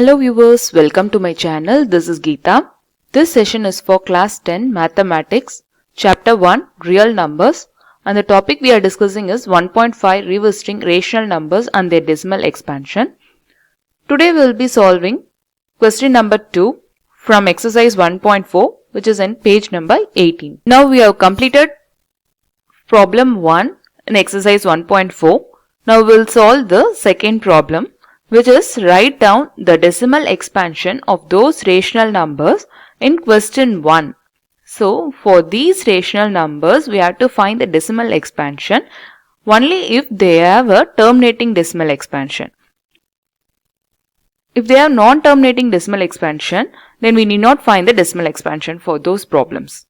Hello viewers, welcome to my channel. This is Geeta. This session is for class 10 Mathematics, Chapter 1 Real Numbers, and the topic we are discussing is 1.5 Revisiting Rational Numbers and their Decimal Expansion. Today we will be solving question number 2 from exercise 1.4, which is in page number 18. Now we have completed problem 1 in exercise 1.4. Now we will solve the second problem, which is write down the decimal expansion of those rational numbers in question 1. So, for these rational numbers, we have to find the decimal expansion only if they have a terminating decimal expansion. If they have non-terminating decimal expansion, then we need not find the decimal expansion for those problems.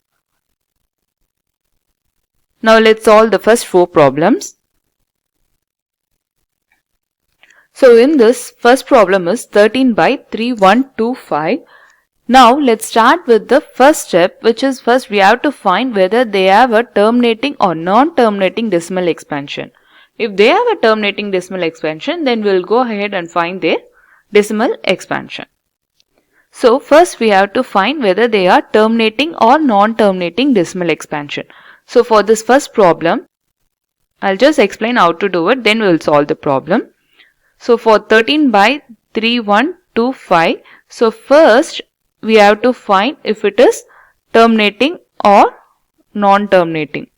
Now, let's solve the first 4 problems. So in this first problem is 13 by 3125. Now let's start with the first step, which is first we have to find whether they have a terminating or non-terminating decimal expansion. If they have a terminating decimal expansion, then we will go ahead and find their decimal expansion. So first we have to find whether they are terminating or non-terminating decimal expansion. So for this first problem, I'll just explain how to do it, then we will solve the problem. So for 13 by 3125, so first we have to find if it is terminating or non-terminating.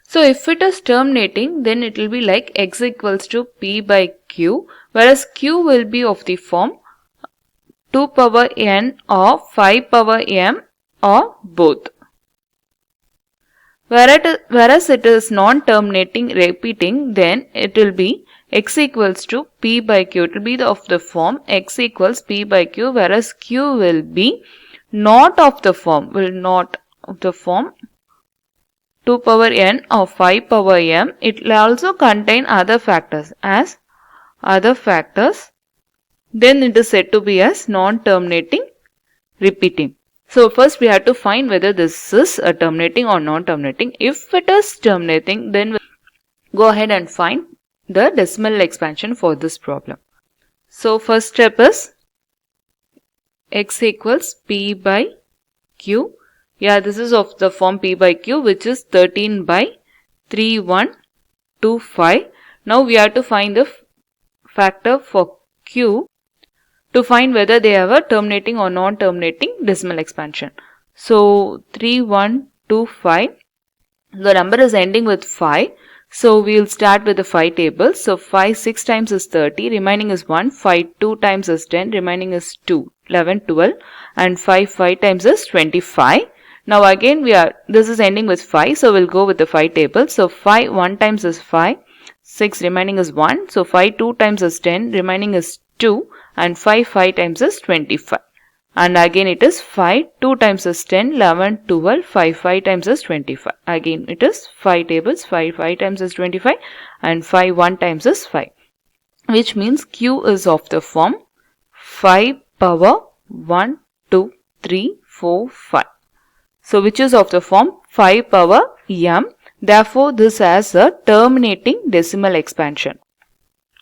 So if it is terminating, then it will be like x equals to p by q, whereas q will be of the form 2 power n or 5 power m or both. Whereas it is non-terminating repeating, then it will be x equals to p by q. It will be of the form x equals p by q, whereas q will be not of the form, 2 power n or 5 power m. It will also contain other factors as other factors. Then it is said to be as non-terminating repeating. So first we have to find whether this is a terminating or non-terminating. If it is terminating, then we'll go ahead and find the decimal expansion for this problem. So first step is x equals p by q. Yeah, this is of the form p by q, which is 13 by 3125. Now we have to find the factor for q to find whether they have a terminating or non-terminating decimal expansion. So 3125, the number is ending with 5. So we will start with the 5 tables. So 5 6 times is 30, remaining is 1. 5 2 times is 10, remaining is 2, 11, 12, and 5 5 times is 25. Now again this is ending with 5, so we'll go with the 5 tables. So 5 1 times is 5, 6 remaining is 1. So 5 2 times is 10, remaining is 2, and 5 5 times is 25. And again it is 5 2 times is 10, 11, 12, 5 5 times is 25. Again it is 5 tables, 5 5 times is 25, and 5 1 times is 5. Which means q is of the form 5 power 1, 2, 3, 4, 5. So which is of the form 5 power m. Therefore this has a terminating decimal expansion.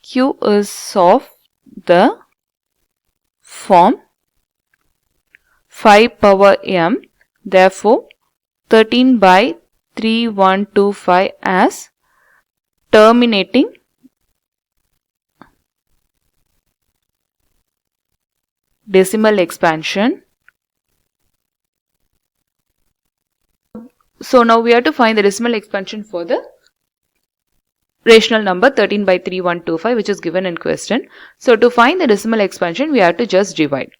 Q is of the form 5 power m. Therefore 13 by 3125 as terminating decimal expansion. So now we have to find the decimal expansion for the rational number 13 by 3125, which is given in question. So to find the decimal expansion, we have to just divide.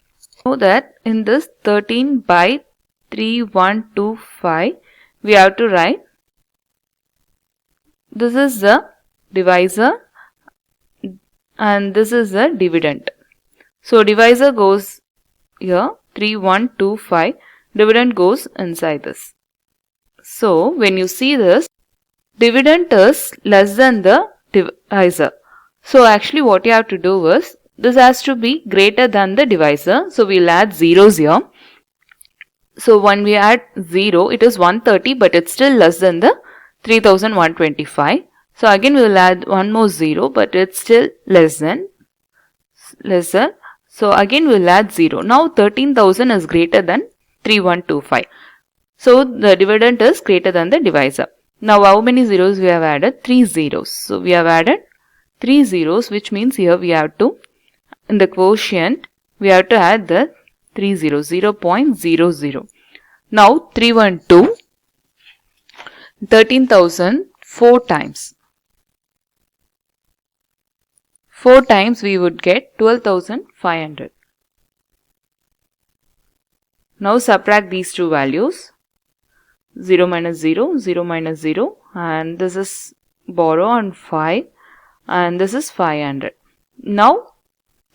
So that in this 13 by 3125, we have to write, this is the divisor and this is the dividend. So divisor goes here, 3125, dividend goes inside this. So when you see this, dividend is less than the divisor. So actually what you have to do is, this has to be greater than the divisor. So we'll add zeros here. So when we add 0, it is 130, but it's still less than the 3125. So again we will add one more 0, but it's still less than. lesser. So again we'll add 0. Now 13,000 is greater than 3125. So the dividend is greater than the divisor. Now how many zeros we have added? 3 zeros. So we have added 3 zeros, which means here we have to, in the quotient, we have to add the 3 zeros, 0.00. Now 312, 13,000 4 times. 4 times we would get 12,500. Now subtract these two values. 0 minus 0, 0 minus 0, and this is borrow on 5, and this is 500. Now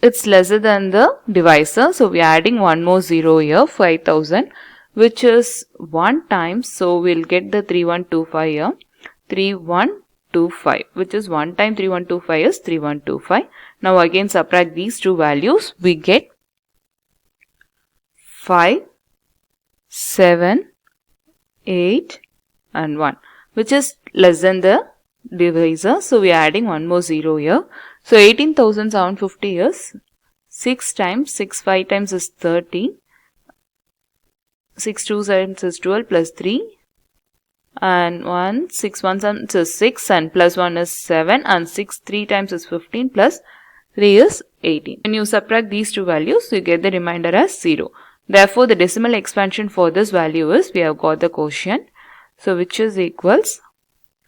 it's lesser than the divisor, so we are adding one more 0 here, 5,000, which is 1 times, so we'll get the 3125 here, 3125, which is 1 time 3125 is 3125. Now again subtract these two values, we get 5, 7, 8 and 1, which is less than the divisor, so we are adding one more 0 here. So 18,750 is 6 times 6, 5 times is 30, 6 2 times is 12 plus 3 and 1, 6 1 times is 6 and plus 1 is 7 and 6 3 times is 15 plus 3 is 18. When you subtract these two values, you get the remainder as 0. Therefore, the decimal expansion for this value is, we have got the quotient, so which is equals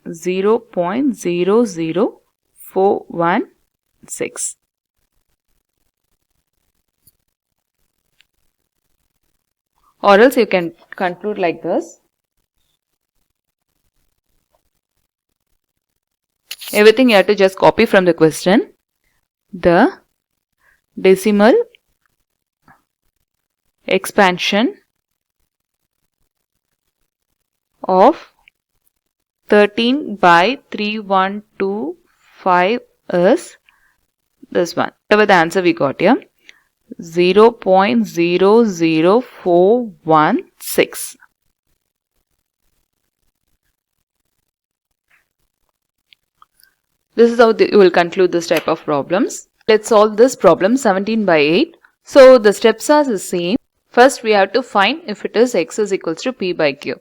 0.00416. Or else you can conclude like this. Everything you have to just copy from the question. The decimal expansion of 13 by 3125 is this one. Whatever the answer we got here, 0.00416. This is how you will conclude this type of problems. Let's solve this problem 17 by 8. So the steps are the same. First we have to find if it is x is equals to p by q.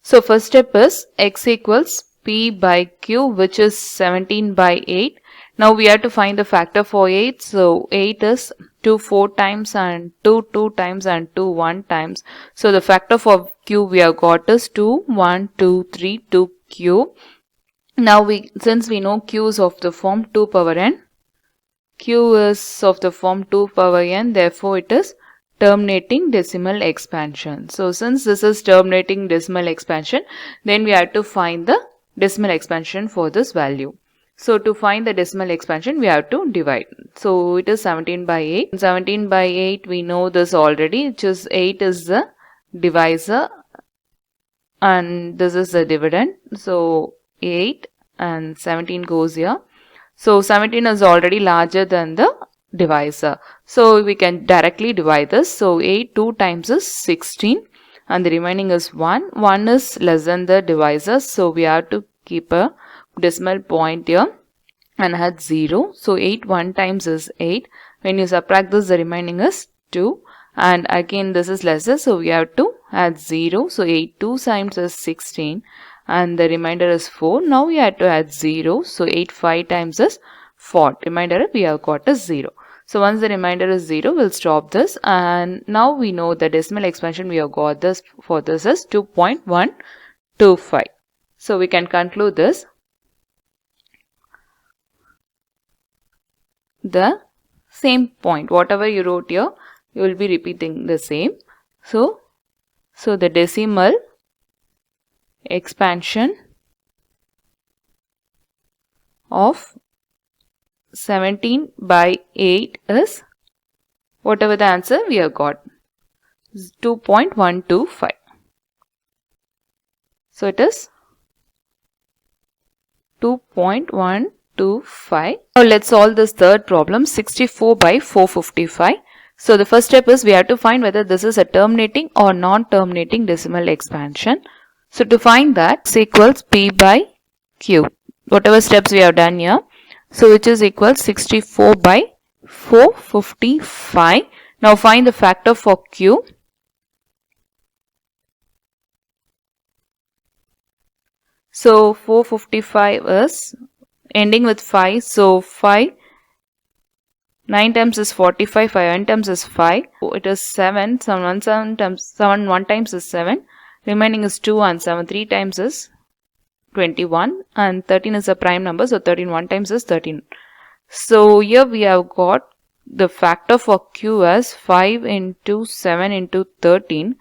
So first step is x equals p by q, which is 17 by 8. Now we have to find the factor for 8. So 8 is 2 4 times and 2 2 times and 2 1 times. So the factor for q we have got is 2 1 2 3 2q. Now since we know q is of the form 2 power n, q is of the form 2 power n, therefore it is terminating decimal expansion. So since this is terminating decimal expansion, then we have to find the decimal expansion for this value. So to find the decimal expansion, we have to divide. So it is 17 by 8. 17 by 8, we know this already, which is 8 is the divisor and this is the dividend. So 8 and 17 goes here. So 17 is already larger than the divisor. So we can directly divide this. So 8 2 times is 16 and the remaining is 1. 1 is less than the divisor. So we have to keep a decimal point here and add 0. So 8 1 times is 8. When you subtract this, the remaining is 2. And again this is lesser. So we have to add 0. So 8 2 times is 16. And the remainder is 4. Now we have to add 0. So 8 5 times is 4. Remainder we have got is 0. So once the remainder is 0, we'll stop this. And now we know the decimal expansion we have got this for this is 2.125. So we can conclude this. The same point, whatever you wrote here, you will be repeating the same. So the decimal expansion of 17 by 8 is, whatever the answer we have got, 2.125. So it is 2.125. Now let's solve this third problem, 64 by 455. So the first step is we have to find whether this is a terminating or non-terminating decimal expansion. So to find that, x equals p by q, whatever steps we have done here, so which is equals 64 by 455. Now find the factor for Q. So 455 is ending with 5. So 5, 9 times is 45, 5 9 times is 5. So it is 7, 7 times 7 1 times is 7. Remaining is 2 and 7 3 times is 21, and 13 is a prime number, so 13 1 times is 13. So here we have got the factor for Q as 5 into 7 into 13.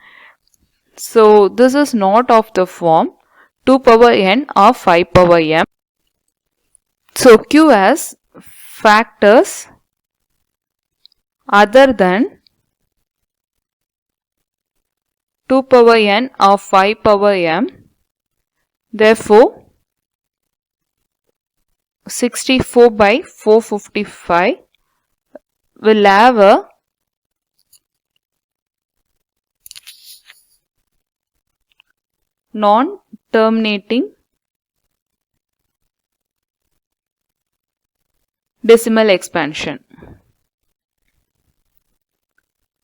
So this is not of the form 2 power n or 5 power m. So Q has factors other than 2 power n or 5 power m. Therefore 64 by 455 will have a non-terminating decimal expansion.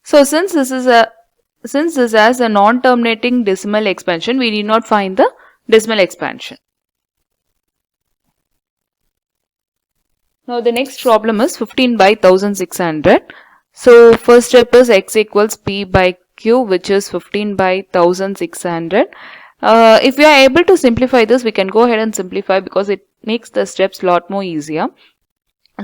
So since this has a non-terminating decimal expansion, we need not find the decimal expansion. Now the next problem is 15 by 1600. So first step is x equals p by q, which is 15 by 1600. If we are able to simplify this, we can go ahead and simplify because it makes the steps a lot more easier.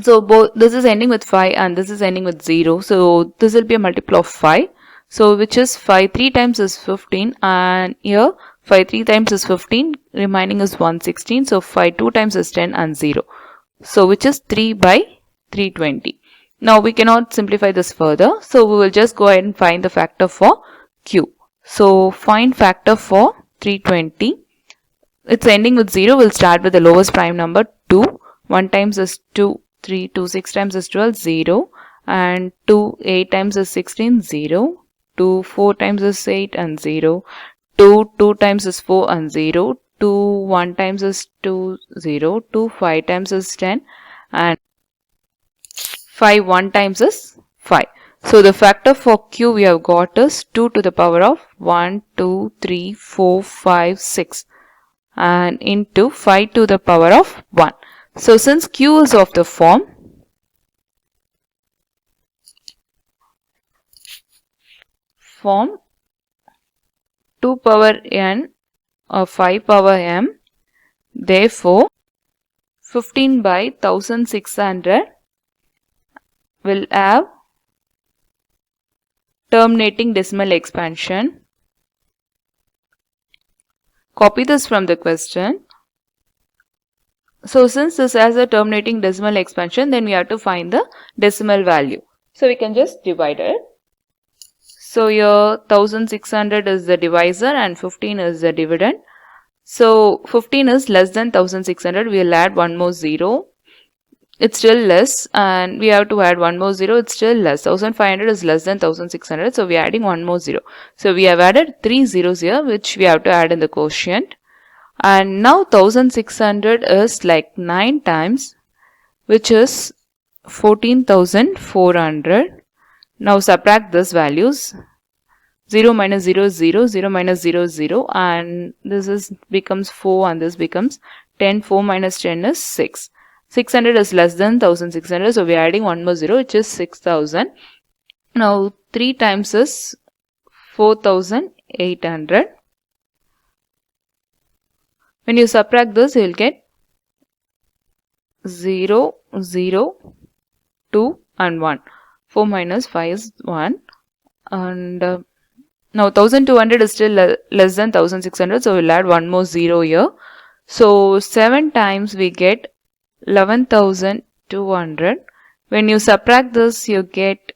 So both this is ending with 5 and this is ending with 0. So this will be a multiple of 5. So which is 5 3 times is 15, and here 5 3 times is 15, remaining is 116. So 5 2 times is 10 and 0. So which is 3 by 320. Now we cannot simplify this further. So we will just go ahead and find the factor for Q. So find factor for 320. It's ending with 0. We'll start with the lowest prime number 2. 1 times is 2. 3, 2, 6 times is 12, 0. And 2, 8 times is 16, 0. 2, 4 times is 8 and 0. 2, 2 times is 4 and 0. 2, 1 times is 2, 0. 2, 5 times is 10. And 5, 1 times is 5. So the factor for Q we have got is 2 to the power of 1, 2, 3, 4, 5, 6. And into 5 to the power of 1. So since Q is of the form form 2 power n or 5 power m, therefore 15 by 1600 will have terminating decimal expansion. Copy this from the question. So since this has a terminating decimal expansion, then we have to find the decimal value. So we can just divide it. So here 1600 is the divisor and 15 is the dividend. So 15 is less than 1600. We will add one more 0. It's still less, and we have to add one more 0. It's still less. 1500 is less than 1600. So we are adding one more 0. So we have added 3 zeros here, which we have to add in the quotient. And now 1600 is like 9 times, which is 14,400. Now subtract these values. 0 minus 0 is 0, 0 minus 0 is 0, and this becomes 4 and this becomes 10. 4 minus 10 is 6. 600 is less than 1600, so we are adding one more 0, which is 6000. Now 3 times is 4800. When you subtract this, you will get 0, 0, 2 and 1. 4 minus 5 is 1. And now 1200 is still less than 1600, so we'll add one more 0 here. So 7 times we get 11,200. When you subtract this, you get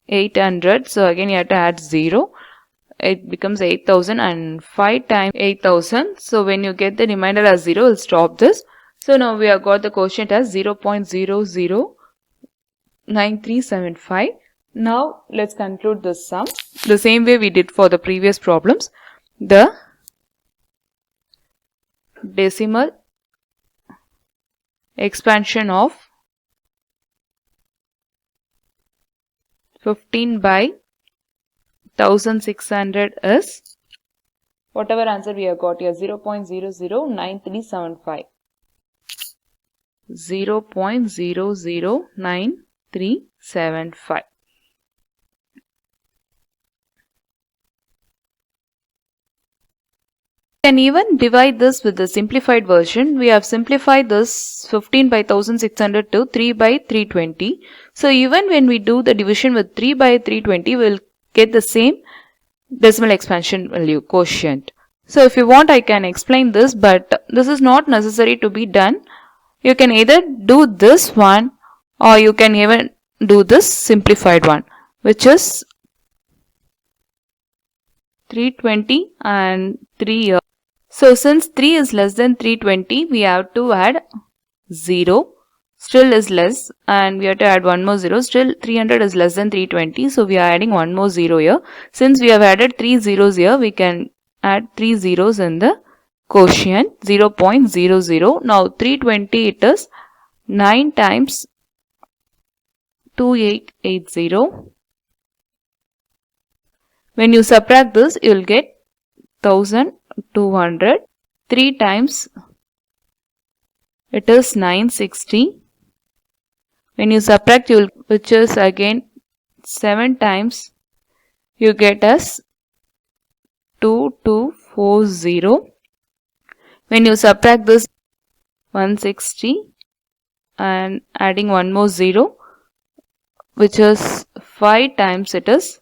800. So again you have to add 0. It becomes 8000, and 5 times 8000. So when you get the remainder as 0, we'll stop this. So now we have got the quotient as 0.009375. Now let's conclude this sum the same way we did for the previous problems. The decimal expansion of 15 by 1600 is whatever answer we have got here, 0.009375. 0.009375. Can even divide this with the simplified version. We have simplified this 15 by 1600 to 3 by 320. So even when we do the division with 3 by 320, we'll get the same decimal expansion value, quotient. So if you want, I can explain this, but this is not necessary to be done. You can either do this one or you can even do this simplified one, which is 320 and 3 here. So since 3 is less than 320, we have to add 0, still is less, and we have to add one more 0, still 300 is less than 320, so we are adding one more 0 here. Since we have added 3 zeros here, we can add 3 zeros in the quotient, 0.00. Now 320, it is 9 times 2880. When you subtract this, you will get 1200. 3 times it is 960. When you subtract, you will, which is again 7 times, you get as 2240. When you subtract this 160 and adding one more 0, which is 5 times, it is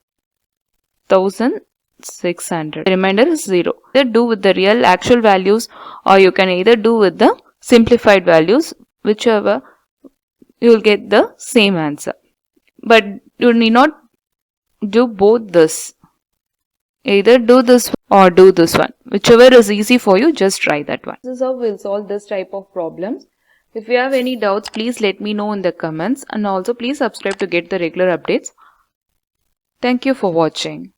1600. The remainder is 0. Either do with the real actual values or you can either do with the simplified values, whichever, you will get the same answer. But you need not do both this. Either do this or do this one. Whichever is easy for you, just try that one. This is how we'll solve this type of problems. If you have any doubts, please let me know in the comments, and also please subscribe to get the regular updates. Thank you for watching.